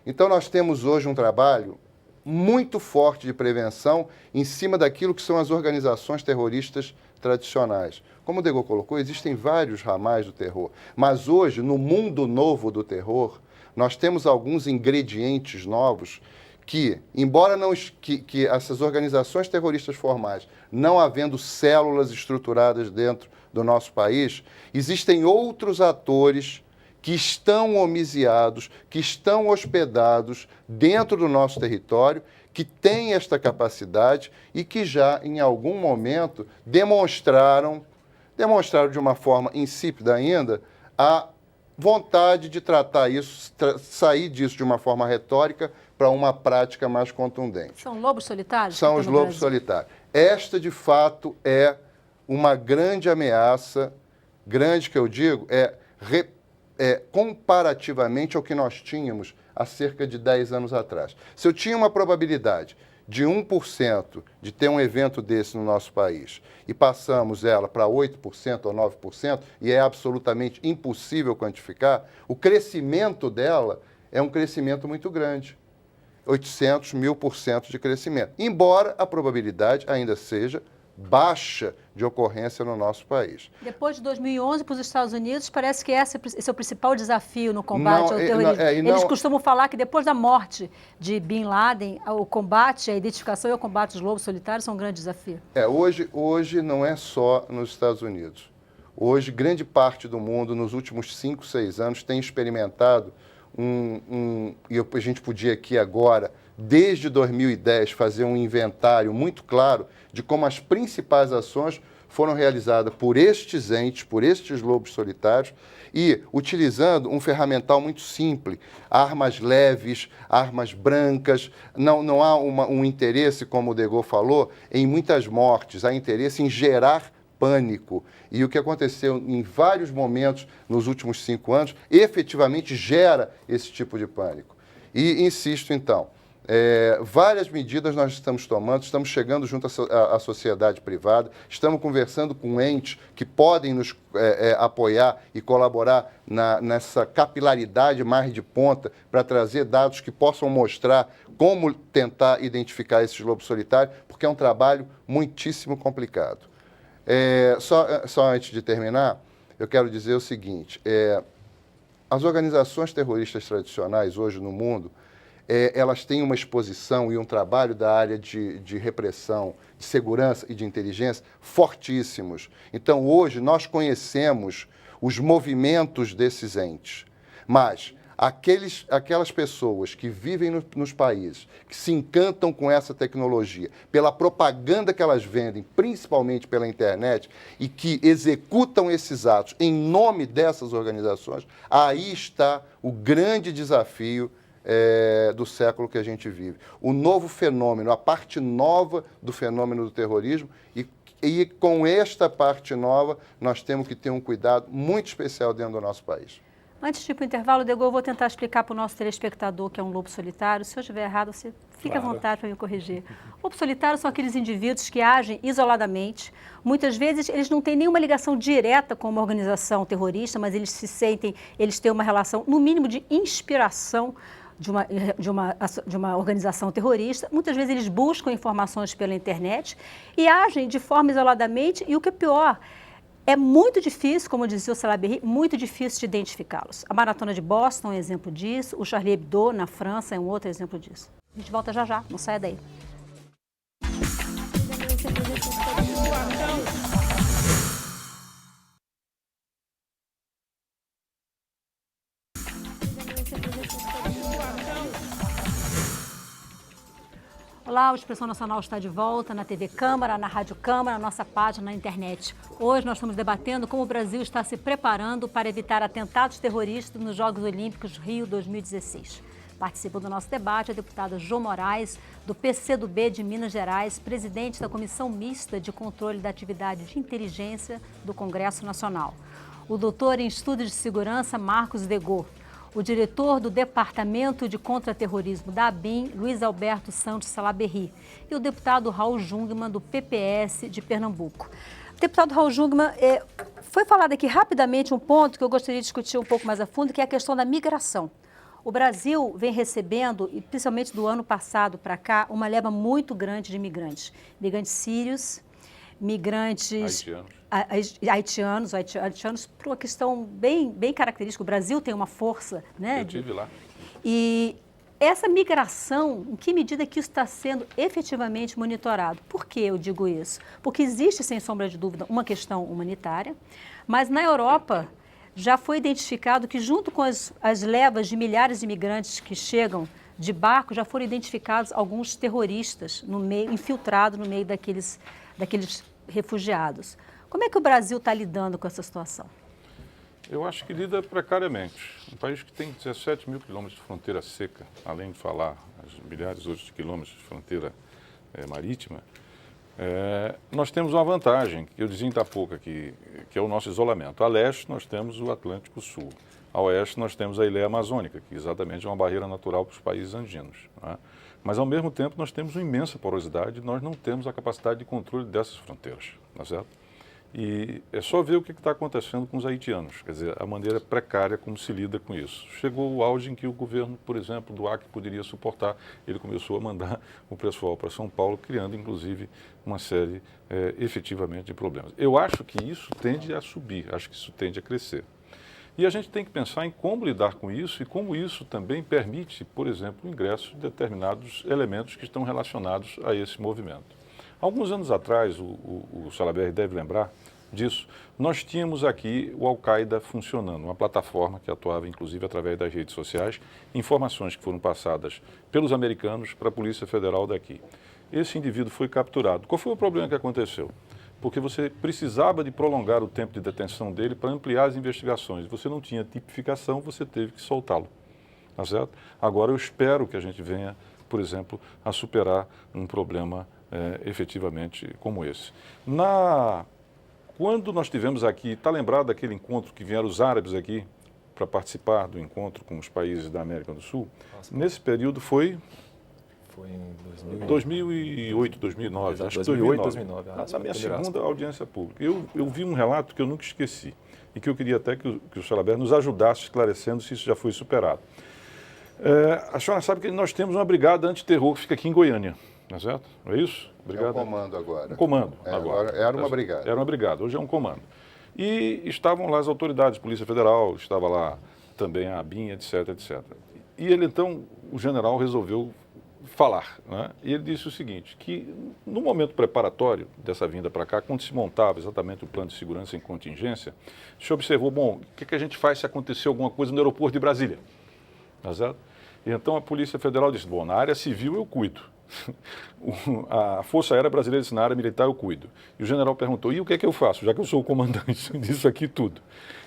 Então, nós temos hoje um trabalho muito forte de prevenção em cima daquilo que são as organizações terroristas tradicionais. Como o Degô colocou, existem vários ramais do terror, mas hoje, no mundo novo do terror, nós temos alguns ingredientes novos que, embora que essas organizações terroristas formais, não havendo células estruturadas dentro do nosso país, existem outros atores que estão homiziados, que estão hospedados dentro do nosso território, que têm esta capacidade e que já, em algum momento, demonstraram de uma forma insípida ainda, a vontade de tratar isso, sair disso de uma forma retórica para uma prática mais contundente. São lobos solitários? São os lobos solitários. Esta, de fato, é uma grande ameaça, grande que eu digo, comparativamente ao que nós tínhamos há cerca de 10 anos atrás. Se eu tinha uma probabilidade de 1% de ter um evento desse no nosso país e passamos ela para 8% ou 9%, e é absolutamente impossível quantificar, o crescimento dela é um crescimento muito grande. 800, 1000% de crescimento. Embora a probabilidade ainda seja baixa de ocorrência no nosso país. Depois de 2011, para os Estados Unidos, parece que esse é o principal desafio no combate ao terrorismo. Eles costumam falar que depois da morte de Bin Laden, o combate, a identificação e o combate dos lobos solitários são um grande desafio. Hoje não é só nos Estados Unidos. Hoje, grande parte do mundo, nos últimos 5, 6 anos, tem experimentado e a gente podia aqui agora, desde 2010, fazer um inventário muito claro de como as principais ações foram realizadas por estes entes, por estes lobos solitários, e utilizando um ferramental muito simples, armas leves, armas brancas. Não há um interesse, como o Degaule falou, em muitas mortes, há interesse em gerar pânico. E o que aconteceu em vários momentos nos últimos 5 anos, efetivamente gera esse tipo de pânico. E insisto, então, várias medidas nós estamos tomando, estamos chegando junto à sociedade privada, estamos conversando com entes que podem nos apoiar e colaborar nessa capilaridade mais de ponta para trazer dados que possam mostrar como tentar identificar esses lobos solitários, porque é um trabalho muitíssimo complicado. Só antes de terminar, eu quero dizer o seguinte, as organizações terroristas tradicionais hoje no mundo, elas têm uma exposição e um trabalho da área de repressão, de segurança e de inteligência fortíssimos. Então, hoje, nós conhecemos os movimentos desses entes, mas aquelas pessoas que vivem nos países, que se encantam com essa tecnologia, pela propaganda que elas vendem, principalmente pela internet, e que executam esses atos em nome dessas organizações, aí está o grande desafio do século que a gente vive. O novo fenômeno, a parte nova do fenômeno do terrorismo, e com esta parte nova, nós temos que ter um cuidado muito especial dentro do nosso país. Antes de ir para o intervalo, Degaule, eu vou tentar explicar para o nosso telespectador que é um lobo solitário. Se eu estiver errado, você fica à vontade para me corrigir. Lobos solitários são aqueles indivíduos que agem isoladamente. Muitas vezes eles não têm nenhuma ligação direta com uma organização terrorista, mas eles têm uma relação, no mínimo, de inspiração de uma organização terrorista. Muitas vezes eles buscam informações pela internet e agem de forma isoladamente, e o que é pior, é muito difícil, como dizia o Salah Berry, muito difícil de identificá-los. A Maratona de Boston é um exemplo disso, o Charlie Hebdo, na França, é um outro exemplo disso. A gente volta já, não saia daí. Olá, o Expressão Nacional está de volta na TV Câmara, na Rádio Câmara, na nossa página na internet. Hoje nós estamos debatendo como o Brasil está se preparando para evitar atentados terroristas nos Jogos Olímpicos Rio 2016. Participam do nosso debate a deputada Jô Moraes, do PCdoB de Minas Gerais, presidente da Comissão Mista de Controle da Atividade de Inteligência do Congresso Nacional. O doutor em Estudos de Segurança, Marcos Degaule. O diretor do Departamento de Contra-Terrorismo da ABIN, Luiz Alberto Santos Salah Berry, e o deputado Raul Jungmann, do PPS de Pernambuco. Deputado Raul Jungmann, foi falado aqui rapidamente um ponto que eu gostaria de discutir um pouco mais a fundo, que é a questão da migração. O Brasil vem recebendo, e principalmente do ano passado para cá, uma leva muito grande de imigrantes. Migrantes sírios, migrantes haitianos, por uma questão bem característica. O Brasil tem uma força, né? Eu estive lá. E essa migração, em que medida que isso está sendo efetivamente monitorado? Por que eu digo isso? Porque existe, sem sombra de dúvida, uma questão humanitária, mas na Europa já foi identificado que, junto com as levas de milhares de imigrantes que chegam de barco, já foram identificados alguns terroristas infiltrados no meio daqueles refugiados. Como é que o Brasil está lidando com essa situação? Eu acho que lida precariamente. Um país que tem 17 mil quilômetros de fronteira seca, além de falar as milhares outros de quilômetros de fronteira marítima, nós temos uma vantagem, que eu dizia ainda há pouco aqui, que é o nosso isolamento. A leste nós temos o Atlântico Sul, A oeste nós temos a Ileia Amazônica, que exatamente é uma barreira natural para os países andinos. Não é? Mas, ao mesmo tempo, nós temos uma imensa porosidade e nós não temos a capacidade de controle dessas fronteiras. Não é certo? E é só ver o que está acontecendo com os haitianos, quer dizer, a maneira precária como se lida com isso. Chegou o auge em que o governo, por exemplo, do Acre poderia suportar, ele começou a mandar o pessoal para São Paulo, criando, inclusive, uma série, efetivamente, de problemas. Eu acho que isso tende a subir, acho que isso tende a crescer. E a gente tem que pensar em como lidar com isso e como isso também permite, por exemplo, o ingresso de determinados elementos que estão relacionados a esse movimento. Alguns anos atrás, o Salabert deve lembrar disso, nós tínhamos aqui o Al-Qaeda funcionando, uma plataforma que atuava inclusive através das redes sociais, informações que foram passadas pelos americanos para a Polícia Federal daqui. Esse indivíduo foi capturado. Qual foi o problema que aconteceu? Porque você precisava de prolongar o tempo de detenção dele para ampliar as investigações. Você não tinha tipificação, você teve que soltá-lo. Tá certo? Agora eu espero que a gente venha, por exemplo, a superar um problema efetivamente como esse. Quando nós tivemos aqui, está lembrado daquele encontro que vieram os árabes aqui para participar do encontro com os países da América do Sul? Nossa, nesse período foi em 2008, 2009. Acho que 2008, 2009. Na minha segunda audiência pública. Eu vi um relato que eu nunca esqueci e que eu queria até que o Salabert nos ajudasse esclarecendo se isso já foi superado. A senhora sabe que nós temos uma brigada antiterror que fica aqui em Goiânia. Não é certo? Não é isso? Brigada... É um comando agora. Um comando agora. Era uma brigada. Era uma brigada, hoje é um comando. E estavam lá as autoridades, Polícia Federal, estava lá também a ABIN, etc, etc. E ele então, o general resolveu falar, né? E ele disse o seguinte, que no momento preparatório dessa vinda para cá, quando se montava exatamente o plano de segurança em contingência, se observou, bom, o que a gente faz se acontecer alguma coisa no aeroporto de Brasília? Tá certo? E então a Polícia Federal disse, bom, na área civil eu cuido. A Força Aérea Brasileira disse, na área militar eu cuido. E o general perguntou, e o que é que eu faço, já que eu sou o comandante disso aqui tudo?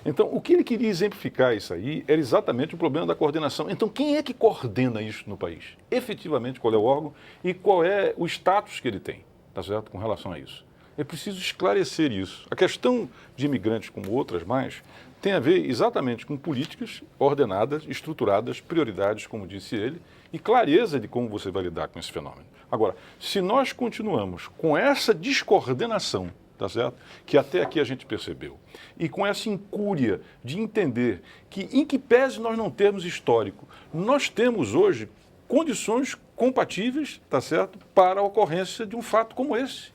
Então, o que ele queria exemplificar isso aí era exatamente o problema da coordenação. Então, quem é que coordena isso no país? Efetivamente, qual é o órgão e qual é o status que ele tem, tá certo, com relação a isso? É preciso esclarecer isso. A questão de imigrantes, como outras mais, tem a ver exatamente com políticas ordenadas, estruturadas, prioridades, como disse ele, e clareza de como você vai lidar com esse fenômeno. Agora, se nós continuamos com essa descoordenação, tá certo? Que até aqui a gente percebeu, e com essa incúria de entender que, em que pese nós não termos histórico, nós temos hoje condições compatíveis, tá certo? Para a ocorrência de um fato como esse.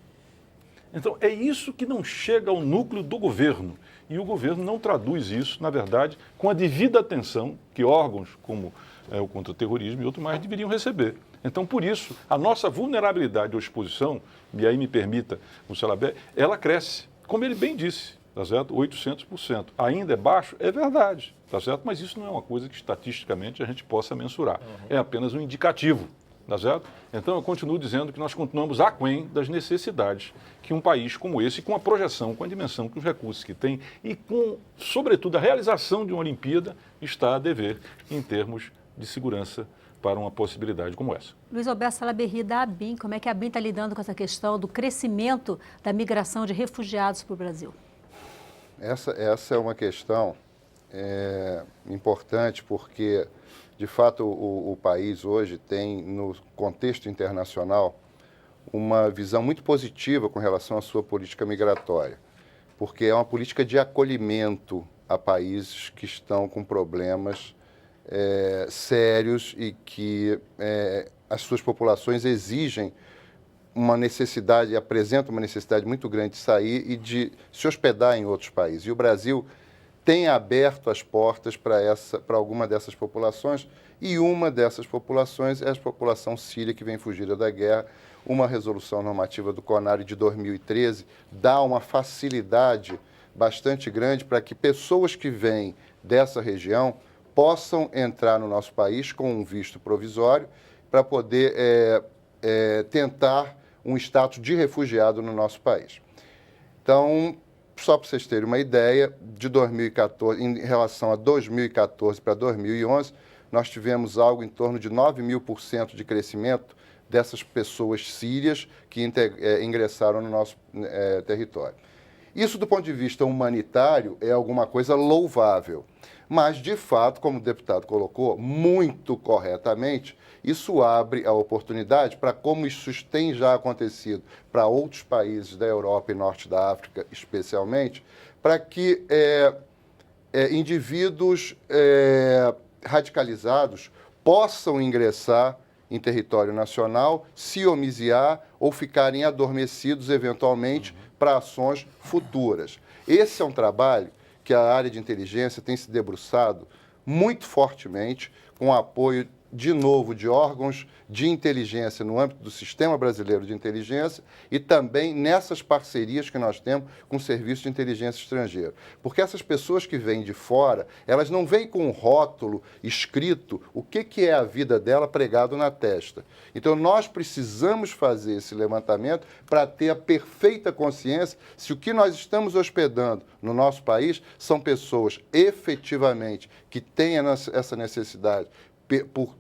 Então, é isso que não chega ao núcleo do governo. E o governo não traduz isso, na verdade, com a devida atenção que órgãos como o contra-terrorismo e outros mais deveriam receber. Então, por isso, a nossa vulnerabilidade à exposição, e aí me permita o Salabert, ela cresce. Como ele bem disse, tá certo? 800%. Ainda é baixo? É verdade, tá certo? Mas isso não é uma coisa que estatisticamente a gente possa mensurar. É apenas um indicativo. Tá certo? Então, eu continuo dizendo que nós continuamos aquém das necessidades que um país como esse, com a projeção, com a dimensão, com os recursos que tem e com, sobretudo, a realização de uma Olimpíada, está a dever em termos de segurança para uma possibilidade como essa. Luiz Alberto Salaberry, da ABIN, como é que a ABIN está lidando com essa questão do crescimento da migração de refugiados para o Brasil? Essa é uma questão importante porque... De fato, o país hoje tem, no contexto internacional, uma visão muito positiva com relação à sua política migratória, porque é uma política de acolhimento a países que estão com problemas sérios e que as suas populações exigem uma necessidade, apresentam uma necessidade muito grande de sair e de se hospedar em outros países. E o Brasil tem aberto as portas para alguma dessas populações, e uma dessas populações é a população síria que vem fugida da guerra. Uma resolução normativa do CONARE de 2013 dá uma facilidade bastante grande para que pessoas que vêm dessa região possam entrar no nosso país com um visto provisório para poder tentar um status de refugiado no nosso país. Então, só para vocês terem uma ideia, de 2014, em relação a 2014 para 2011, nós tivemos algo em torno de 9.000% de crescimento dessas pessoas sírias que ingressaram no nosso território. Isso, do ponto de vista humanitário, é alguma coisa louvável. Mas, de fato, como o deputado colocou, muito corretamente, isso abre a oportunidade para, como isso tem já acontecido para outros países da Europa e Norte da África, especialmente, para que indivíduos radicalizados possam ingressar em território nacional, se homiziar ou ficarem adormecidos, eventualmente, para ações futuras. Esse é um trabalho que a área de inteligência tem se debruçado muito fortemente, com o apoio, de novo, de órgãos de inteligência no âmbito do Sistema Brasileiro de Inteligência e também nessas parcerias que nós temos com o Serviço de Inteligência Estrangeiro. Porque essas pessoas que vêm de fora, elas não vêm com um rótulo escrito o que é a vida dela pregado na testa. Então, nós precisamos fazer esse levantamento para ter a perfeita consciência se o que nós estamos hospedando no nosso país são pessoas efetivamente que têm essa necessidade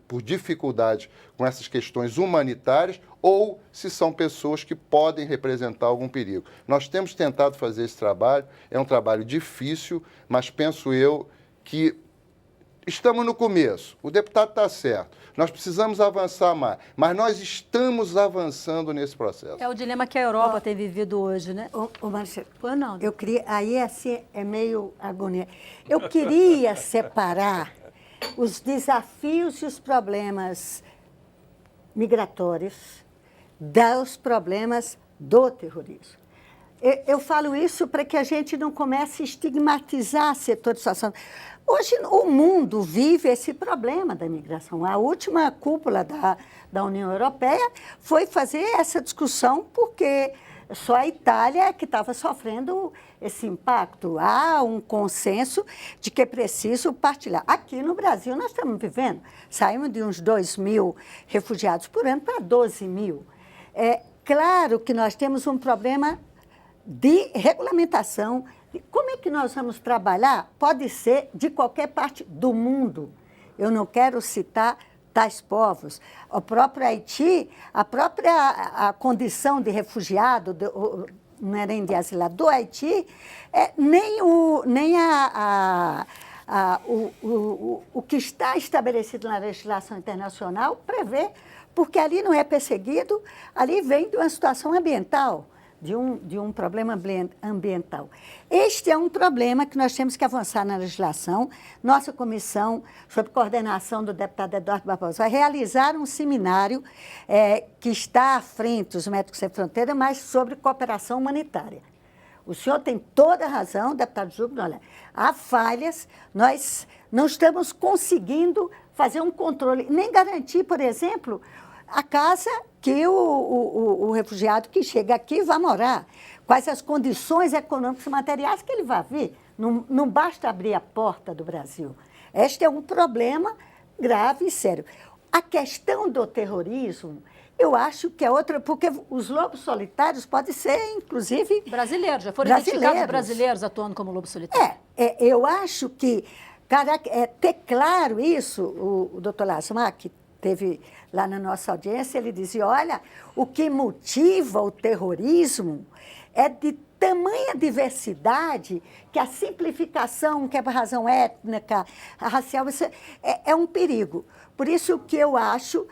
por dificuldades com essas questões humanitárias ou se são pessoas que podem representar algum perigo. Nós temos tentado fazer esse trabalho, é um trabalho difícil, mas penso eu que estamos no começo, o deputado está certo, nós precisamos avançar mais, mas nós estamos avançando nesse processo. É o dilema que a Europa tem vivido hoje, né? Ô Marcelo, Pô, não. eu queria, aí assim é meio agonia. Eu queria separar os desafios e os problemas migratórios dos problemas do terrorismo. Eu falo isso para que a gente não comece a estigmatizar setores de situação. Hoje, o mundo vive esse problema da imigração. A última cúpula da União Europeia foi fazer essa discussão porque só a Itália que estava sofrendo esse impacto. Há um consenso de que é preciso partilhar. Aqui no Brasil nós estamos vivendo, saímos de uns 2.000 refugiados por ano para 12.000. É claro que nós temos um problema de regulamentação. Como é que nós vamos trabalhar? Pode ser de qualquer parte do mundo. Eu não quero citar tais povos. O próprio Haiti, a condição de refugiado, não era nem de asilado, do Haiti, nem o que está estabelecido na legislação internacional prevê, porque ali não é perseguido, ali vem de uma situação ambiental, de um problema ambiental. Este é um problema que nós temos que avançar na legislação. Nossa comissão, sob coordenação do deputado Eduardo Barbosa, vai realizar um seminário que está à frente dos Médicos Sem Fronteiras, mas sobre cooperação humanitária. O senhor tem toda a razão, deputado Júlio, olha, há falhas, nós não estamos conseguindo fazer um controle, nem garantir, por exemplo, a casa que o refugiado que chega aqui vai morar, quais as condições econômicas e materiais que ele vai vir. Não basta abrir a porta do Brasil. Este é um problema grave e sério. A questão do terrorismo, eu acho que é outra, porque os lobos solitários podem ser, inclusive... Brasileiros, já foram identificados brasileiros atuando como lobo solitário. Eu acho que ter claro isso, o doutor Lasmar, que teve lá na nossa audiência, ele dizia, olha, o que motiva o terrorismo é de tamanha diversidade que a simplificação, que é por razão étnica, racial, isso é um perigo. Por isso que eu acho,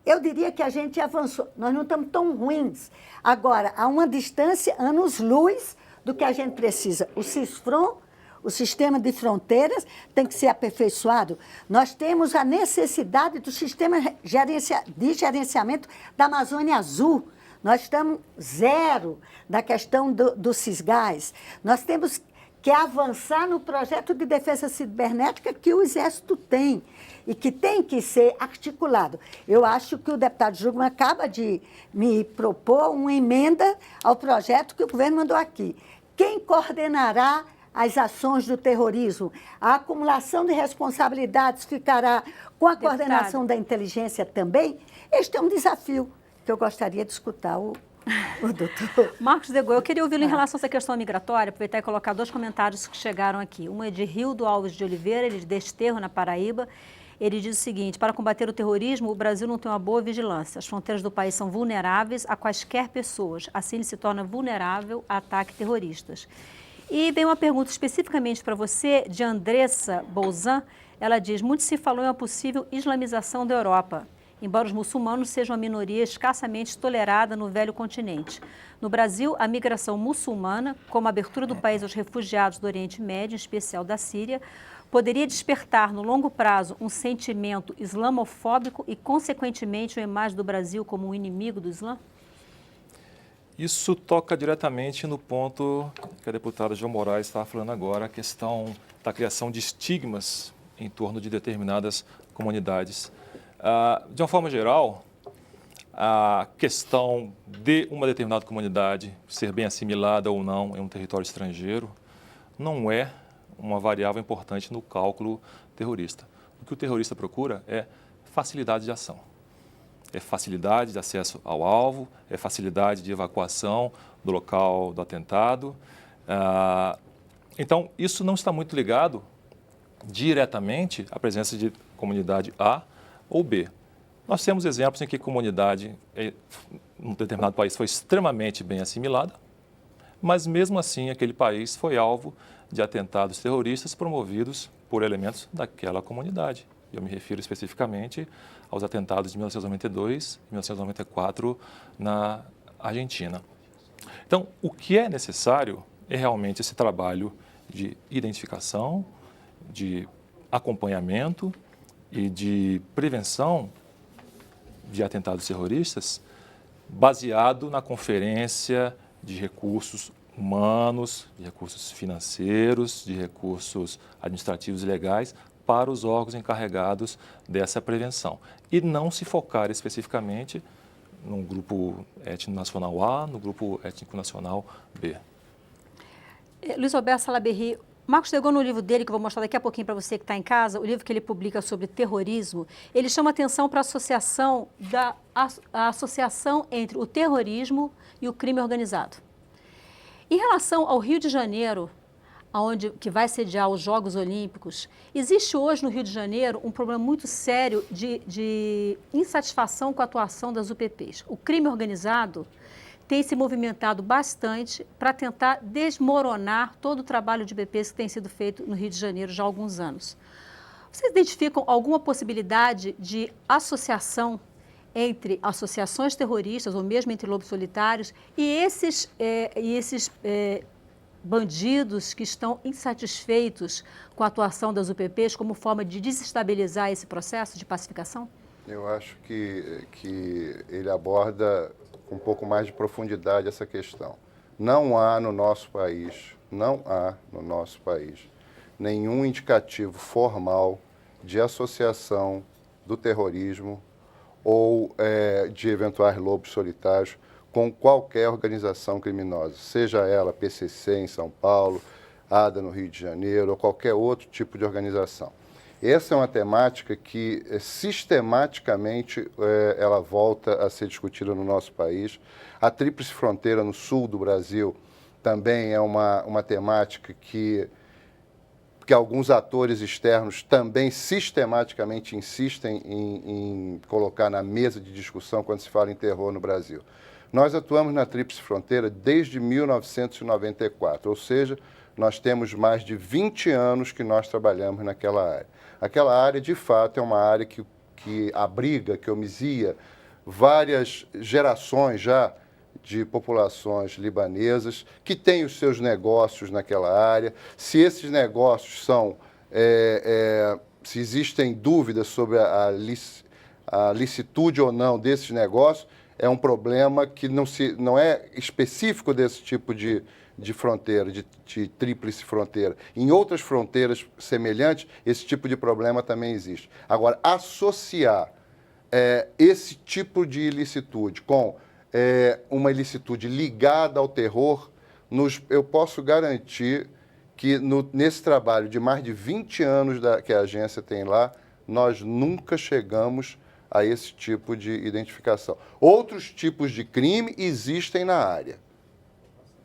eu diria que a gente avançou, nós não estamos tão ruins. Agora, há uma distância, anos-luz, do que a gente precisa. O CISFRON, o sistema de fronteiras, tem que ser aperfeiçoado. Nós temos a necessidade do sistema de gerenciamento da Amazônia Azul. Nós estamos zero da questão do Cisgás. Nós temos que avançar no projeto de defesa cibernética que o Exército tem e que tem que ser articulado. Eu acho que o deputado Júlio acaba de me propor uma emenda ao projeto que o governo mandou aqui. Quem coordenará as ações do terrorismo? A acumulação de responsabilidades ficará com a coordenação da inteligência também? Este é um desafio que eu gostaria de escutar o doutor. Marcos de Goa, eu queria ouvi-lo em relação a essa questão migratória, aproveitar e colocar dois comentários que chegaram aqui. Um é de Rildo Alves de Oliveira, ele de Desterro, na Paraíba. Ele diz o seguinte: para combater o terrorismo, o Brasil não tem uma boa vigilância. As fronteiras do país são vulneráveis a quaisquer pessoas. Assim, ele se torna vulnerável a ataques terroristas. E vem uma pergunta especificamente para você, de Andressa Bolzan. Ela diz: muito se falou em uma possível islamização da Europa, embora os muçulmanos sejam uma minoria escassamente tolerada no velho continente. No Brasil, a migração muçulmana, como a abertura do país aos refugiados do Oriente Médio, em especial da Síria, poderia despertar no longo prazo um sentimento islamofóbico e, consequentemente, uma imagem do Brasil como um inimigo do Islã? Isso toca diretamente no ponto que a deputada João Moraes estava falando agora, a questão da criação de estigmas em torno de determinadas comunidades. De uma forma geral, a questão de uma determinada comunidade ser bem assimilada ou não em um território estrangeiro não é uma variável importante no cálculo terrorista. O que o terrorista procura é facilidade de ação. É facilidade de acesso ao alvo, é facilidade de evacuação do local do atentado. Então, isso não está muito ligado diretamente à presença de comunidade A ou B. Nós temos exemplos em que comunidade em um determinado país foi extremamente bem assimilada, mas mesmo assim aquele país foi alvo de atentados terroristas promovidos por elementos daquela comunidade. Eu me refiro especificamente aos atentados de 1992 e 1994 na Argentina. Então, o que é necessário é realmente esse trabalho de identificação, de acompanhamento e de prevenção de atentados terroristas baseado na conferência de recursos humanos, de recursos financeiros, de recursos administrativos e legais para os órgãos encarregados dessa prevenção. E não se focar especificamente no grupo étnico nacional A, no grupo étnico nacional B. Luiz Roberto Salaberry, Marcos Degon, no livro dele, que eu vou mostrar daqui a pouquinho para você que está em casa, o livro que ele publica sobre terrorismo, ele chama atenção para a associação entre o terrorismo e o crime organizado. Em relação ao Rio de Janeiro, que vai sediar os Jogos Olímpicos, existe hoje no Rio de Janeiro um problema muito sério de insatisfação com a atuação das UPPs. O crime organizado tem se movimentado bastante para tentar desmoronar todo o trabalho de UPPs que tem sido feito no Rio de Janeiro já há alguns anos. Vocês identificam alguma possibilidade de associação entre associações terroristas ou mesmo entre lobos solitários e esses bandidos que estão insatisfeitos com a atuação das UPPs como forma de desestabilizar esse processo de pacificação? Eu acho que ele aborda com um pouco mais de profundidade essa questão. Não há no nosso país nenhum indicativo formal de associação do terrorismo ou de eventuais lobos solitários com qualquer organização criminosa, seja ela PCC em São Paulo, ADA no Rio de Janeiro ou qualquer outro tipo de organização. Essa é uma temática que sistematicamente ela volta a ser discutida no nosso país. A Tríplice Fronteira no sul do Brasil também é uma temática que alguns atores externos também sistematicamente insistem em colocar na mesa de discussão quando se fala em terror no Brasil. Nós atuamos na Tríplice Fronteira desde 1994, ou seja, nós temos mais de 20 anos que nós trabalhamos naquela área. Aquela área, de fato, é uma área que abriga, que hominia várias gerações já de populações libanesas que têm os seus negócios naquela área. Se esses negócios são, se existem dúvidas sobre a licitude ou não desses negócios, é um problema que não é específico desse tipo de fronteira, de tríplice fronteira. Em outras fronteiras semelhantes, esse tipo de problema também existe. Agora, associar esse tipo de ilicitude com uma ilicitude ligada ao terror, eu posso garantir que nesse trabalho de mais de 20 anos que a agência tem lá, nós nunca chegamos a esse tipo de identificação. Outros tipos de crime existem na área.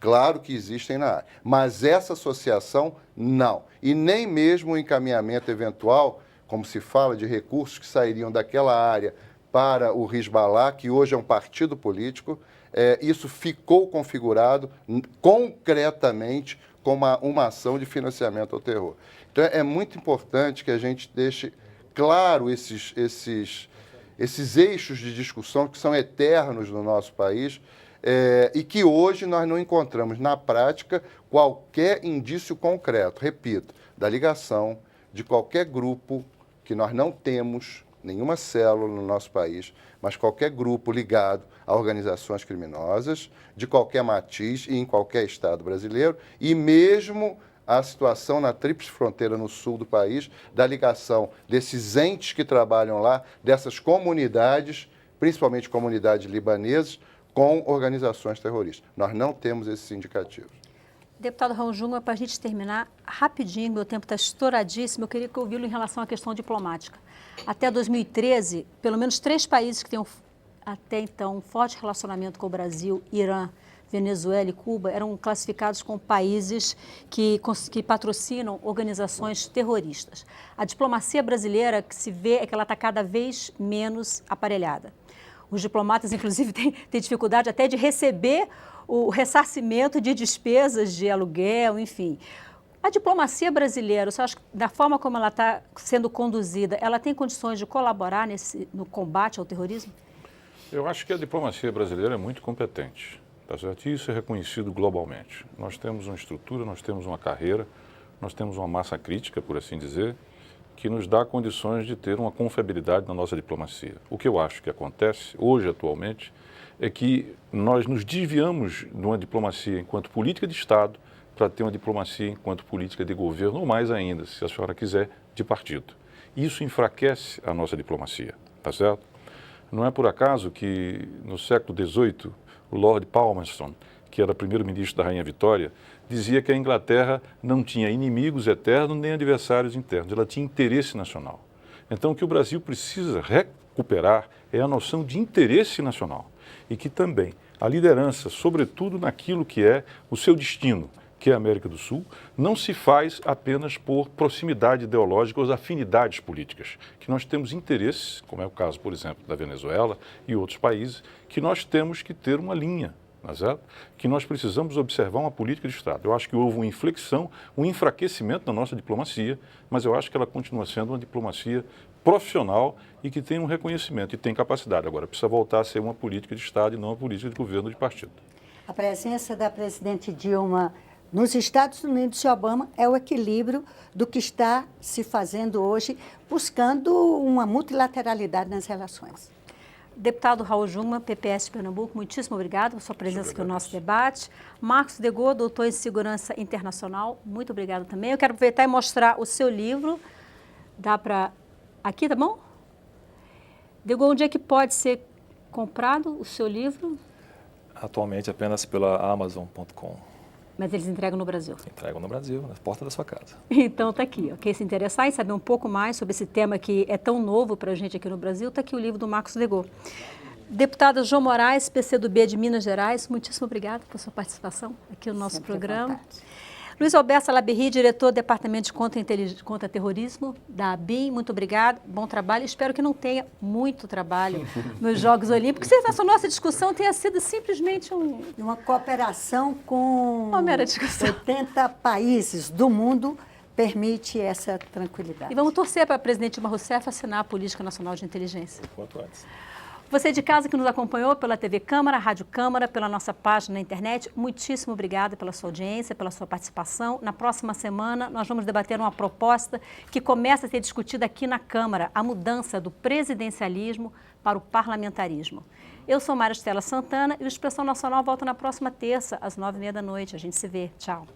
Claro que existem na área, mas essa associação não. E nem mesmo o encaminhamento eventual como se fala, de recursos que sairiam daquela área para o Hezbollah, que hoje é um partido político. Isso ficou configurado concretamente como uma ação de financiamento ao terror. Então, é muito importante que a gente deixe claro esses eixos de discussão que são eternos no nosso país e que hoje nós não encontramos na prática qualquer indício concreto, repito, da ligação de qualquer grupo que nós não temos nenhuma célula no nosso país, mas qualquer grupo ligado a organizações criminosas, de qualquer matiz e em qualquer estado brasileiro, e mesmo a situação na tríplice fronteira no sul do país, da ligação desses entes que trabalham lá, dessas comunidades, principalmente comunidades libanesas, com organizações terroristas. Nós não temos esses indicativos. Deputado Raul Jungmann, para a gente terminar rapidinho, meu tempo está estouradíssimo, eu queria ouvi-lo em relação à questão diplomática. Até 2013, pelo menos 3 países que têm até então um forte relacionamento com o Brasil, Irã, Venezuela e Cuba, eram classificados como países que patrocinam organizações terroristas. A diplomacia brasileira, que se vê, é que ela está cada vez menos aparelhada. Os diplomatas, inclusive, têm dificuldade até de receber o ressarcimento de despesas de aluguel, enfim. A diplomacia brasileira, você acha que da forma como ela está sendo conduzida, ela tem condições de colaborar no combate ao terrorismo? Eu acho que a diplomacia brasileira é muito competente, tá certo? E isso é reconhecido globalmente. Nós temos uma estrutura, nós temos uma carreira, nós temos uma massa crítica, por assim dizer, que nos dá condições de ter uma confiabilidade na nossa diplomacia. O que eu acho que acontece hoje, atualmente, é que nós nos desviamos de uma diplomacia enquanto política de Estado para ter uma diplomacia enquanto política de governo, ou mais ainda, se a senhora quiser, de partido. Isso enfraquece a nossa diplomacia, tá certo? Não é por acaso que no século XVIII, o Lord Palmerston, que era primeiro-ministro da Rainha Vitória, dizia que a Inglaterra não tinha inimigos eternos nem adversários internos, ela tinha interesse nacional. Então, o que o Brasil precisa recuperar é a noção de interesse nacional e que também a liderança, sobretudo naquilo que é o seu destino, que é a América do Sul, não se faz apenas por proximidade ideológica ou afinidades políticas, que nós temos interesses, como é o caso, por exemplo, da Venezuela e outros países, que nós temos que ter uma linha, não é certo? Que nós precisamos observar uma política de Estado. Eu acho que houve uma inflexão, um enfraquecimento da nossa diplomacia, mas eu acho que ela continua sendo uma diplomacia profissional e que tem um reconhecimento e tem capacidade. Agora, precisa voltar a ser uma política de Estado e não uma política de governo de partido. A presença da presidente Dilma nos Estados Unidos e Obama é o equilíbrio do que está se fazendo hoje, buscando uma multilateralidade nas relações. Deputado Raul Jungmann, PPS de Pernambuco, muitíssimo obrigado pela sua presença aqui no nosso debate. Marcos Degot, doutor em Segurança Internacional, muito obrigado também. Eu quero aproveitar e mostrar o seu livro. Dá para... Aqui, tá bom? Degot, onde é que pode ser comprado o seu livro? Atualmente apenas pela Amazon.com. Mas eles entregam no Brasil? Entregam no Brasil, na porta da sua casa. Então está aqui, ó. Quem se interessar e saber um pouco mais sobre esse tema que é tão novo para a gente aqui no Brasil, está aqui o livro do Marcos Degot. Deputado João Moraes, PCdoB de Minas Gerais, muitíssimo obrigado por sua participação aqui no nosso programa. Luiz Alberto Salaberry, diretor do Departamento de Contra-Terrorismo da ABIN, muito obrigado, bom trabalho. Espero que não tenha muito trabalho nos Jogos Olímpicos. Se essa nossa discussão tenha sido simplesmente uma cooperação com uma mera discussão. 80 países do mundo permite essa tranquilidade. E vamos torcer para a presidente Dilma Rousseff assinar a Política Nacional de Inteligência. Quanto antes. Você de casa que nos acompanhou pela TV Câmara, Rádio Câmara, pela nossa página na internet, muitíssimo obrigada pela sua audiência, pela sua participação. Na próxima semana, nós vamos debater uma proposta que começa a ser discutida aqui na Câmara, a mudança do presidencialismo para o parlamentarismo. Eu sou Maria Estela Santana e o Expressão Nacional volta na próxima terça, às 9h30 da noite. A gente se vê. Tchau.